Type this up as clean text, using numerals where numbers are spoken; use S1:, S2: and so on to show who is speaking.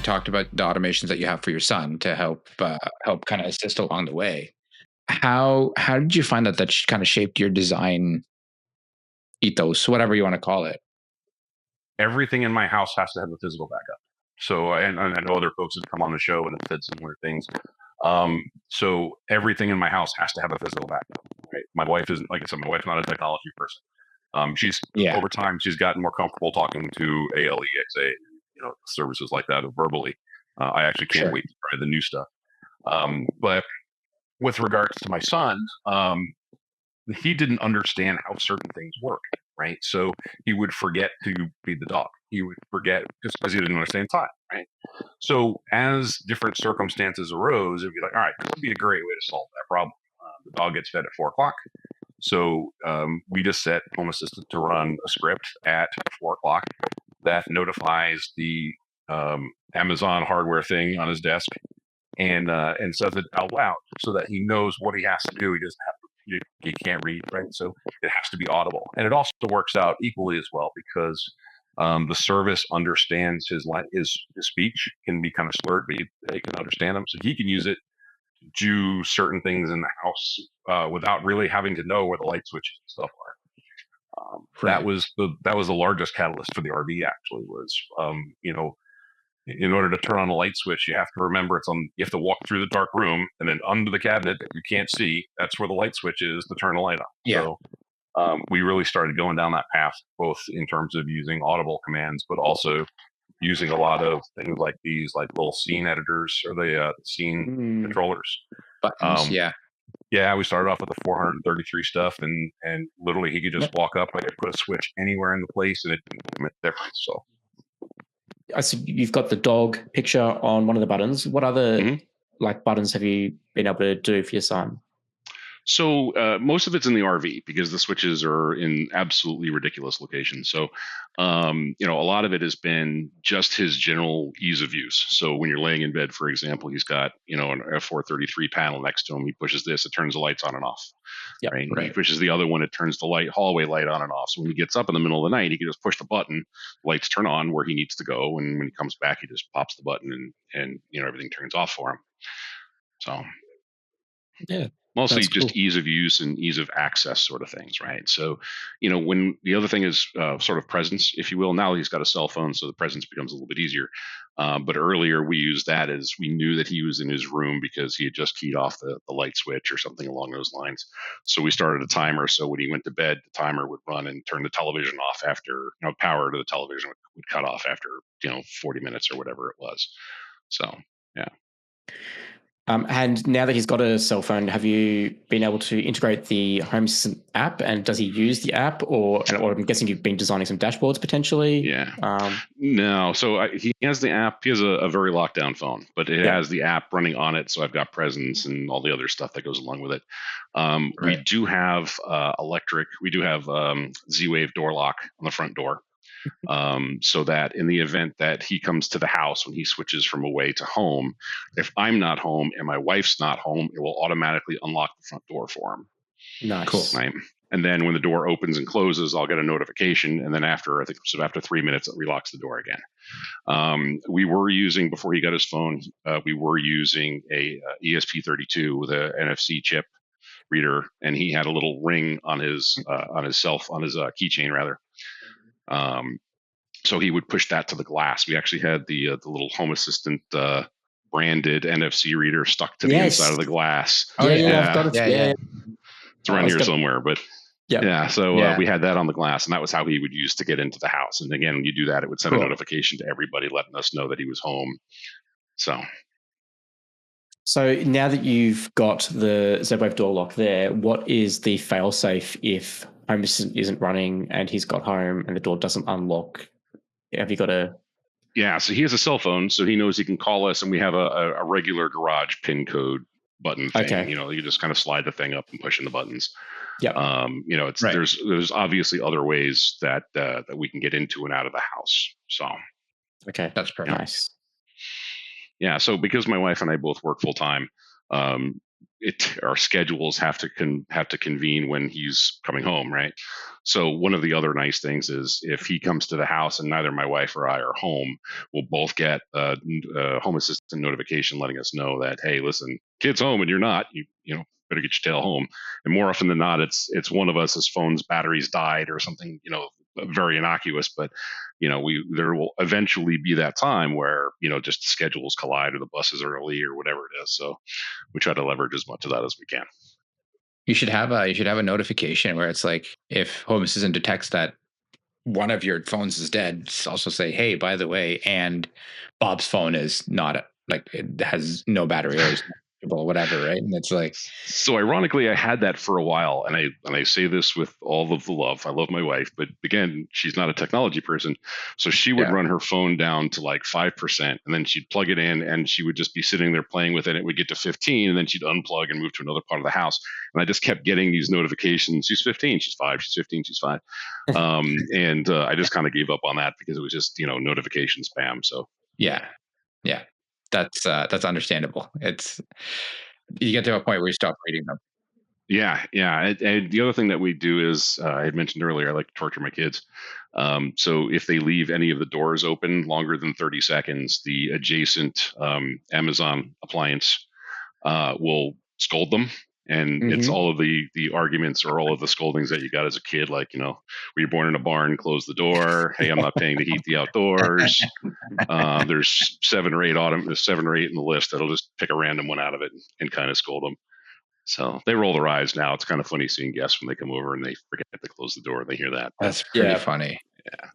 S1: talked about the automations that you have for your son to help kind of assist along the way. How did you find that kind of shaped your design ethos, whatever you want to call it?
S2: Everything in my house has to have a physical backup. So, and I know other folks have come on the show and have said similar things. So everything in my house has to have a physical backup. Right? My wife isn't, like I said, my wife's not a technology person. She's over time she's gotten more comfortable talking to ALEXA, services like that verbally. I actually can't wait to try the new stuff. But with regards to my son, he didn't understand how certain things work, right? So he would forget to feed the dog. He would forget just because he didn't understand time, right? So as different circumstances arose, it'd be like, all right, this would be a great way to solve that problem. The dog gets fed at 4:00. So we just set Home Assistant to run a script at 4:00 that notifies the Amazon hardware thing on his desk and says it out loud so that he knows what he has to do. He doesn't have to. He can't read, right? So it has to be audible, and it also works out equally as well because the service understands his speech can be kind of slurred, but they can understand him, so he can use it to do certain things in the house without really having to know where the light switches and stuff are. That was the largest catalyst for the RV. Actually, was in order to turn on a light switch, you have to remember you have to walk through the dark room and then under the cabinet that you can't see. That's where the light switch is to turn the light on. Yeah. So we really started going down that path, both in terms of using audible commands, but also using a lot of things like these, like little scene editors or the scene controllers.
S1: Buttons,
S2: yeah. We started off with the 433 stuff, and literally he could just walk up. I could put a switch anywhere in the place, and it didn't make a difference. So.
S3: I see you've got the dog picture on one of the buttons. What other buttons have you been able to do for your son?
S4: So most of it's in the RV because the switches are in absolutely ridiculous locations. So, a lot of it has been just his general ease of use. So when you're laying in bed, for example, he's got, an F433 panel next to him. He pushes this, it turns the lights on and off. Yep, right? He pushes the other one, it turns the hallway light on and off. So when he gets up in the middle of the night, he can just push the button, lights turn on where he needs to go. And when he comes back, he just pops the button and everything turns off for him. So,
S3: yeah.
S4: Mostly just ease of use and ease of access sort of things, right? So, when the other thing is sort of presence, if you will. Now he's got a cell phone, so the presence becomes a little bit easier. But earlier we used that as we knew that he was in his room because he had just keyed off the light switch or something along those lines. So we started a timer. So when he went to bed, the timer would run and turn the television off after, power to the television would cut off after, 40 minutes or whatever it was. So, yeah.
S3: And now that he's got a cell phone, have you been able to integrate the Home Assistant app? And does he use the app, or I'm guessing you've been designing some dashboards potentially?
S4: Yeah. No. So he has the app. He has a very locked down phone, but it has the app running on it. So I've got presence and all the other stuff that goes along with it. We do have electric. We do have Z-Wave door lock on the front door. So that in the event that he comes to the house when he switches from away to home, if I'm not home and my wife's not home, it will automatically unlock the front door for him.
S3: Nice.
S4: Cool. Right. And then when the door opens and closes, I'll get a notification. And then after 3 minutes, it relocks the door again. We were using, before he got his phone, we were using a ESP32 with a NFC chip reader, and he had a little ring on his keychain rather. So he would push that to the glass. We actually had the little Home Assistant branded NFC reader stuck to the inside of the glass.
S3: Oh yeah, I've got it. Yeah.
S4: It's around here somewhere, but So we had that on the glass, and that was how he would use to get into the house. And again, when you do that, it would send a notification to everybody, letting us know that he was home.
S3: So now that you've got the Z-Wave door lock there, what is the fail-safe if Home Assistant isn't running and he's got home and the door doesn't unlock? Have you got a...
S4: Yeah, so he has a cell phone, so he knows he can call us, and we have a regular garage PIN code button thing.
S3: Okay.
S4: You just kind of slide the thing up and push in the buttons.
S3: Yeah.
S4: There's obviously other ways that we can get into and out of the house. So.
S3: Okay, that's perfect. Nice.
S4: Yeah, so because my wife and I both work full time, our schedules have to convene when he's coming home, right? So one of the other nice things is if he comes to the house and neither my wife or I are home, we'll both get a home assistant notification letting us know that, hey, listen, kid's home and you're not. You know, better get your tail home. And more often than not, it's one of us, his phone's batteries died or something, you know, very innocuous, but you know, there will eventually be that time where, you know, just schedules collide or the bus is early or whatever it is. So we try to leverage as much of that as we can.
S1: You should have a notification where it's like, if Home Assistant detects that one of your phones is dead, also say, hey, by the way, and Bob's phone is not like, it has no battery or is whatever, right? And it's like,
S4: So ironically, I had that for a while, and I say this with all of the love. I love my wife, but again, she's not a technology person, so she would
S1: Yeah.
S4: run her phone down to like 5%, and then she'd plug it in, and she would just be sitting there playing with it. And it would get to 15, and then she'd unplug and move to another part of the house. And I just kept getting these notifications. She's 15, she's 5, she's 15, she's 5, and I just kind of gave up on that because it was just, you know, notification spam. So
S1: yeah, that's understandable. It's, you get to a point where you stop reading them.
S4: yeah, yeah. And the other thing that we do is, I had mentioned earlier, I like to torture my kids. So if they leave any of the doors open longer than 30 seconds, the adjacent Amazon appliance will scold them. And it's all of the arguments or all of the scoldings that you got as a kid, like, you know, were you born in a barn? Close the door. Hey, I'm not paying to heat the outdoors. There's 7 or 8 in the list that'll just pick a random one out of it and kind of scold them. So they roll their eyes now. It's kind of funny seeing guests when they come over and they forget to close the door and they hear that.
S1: That's pretty funny.
S4: Yeah.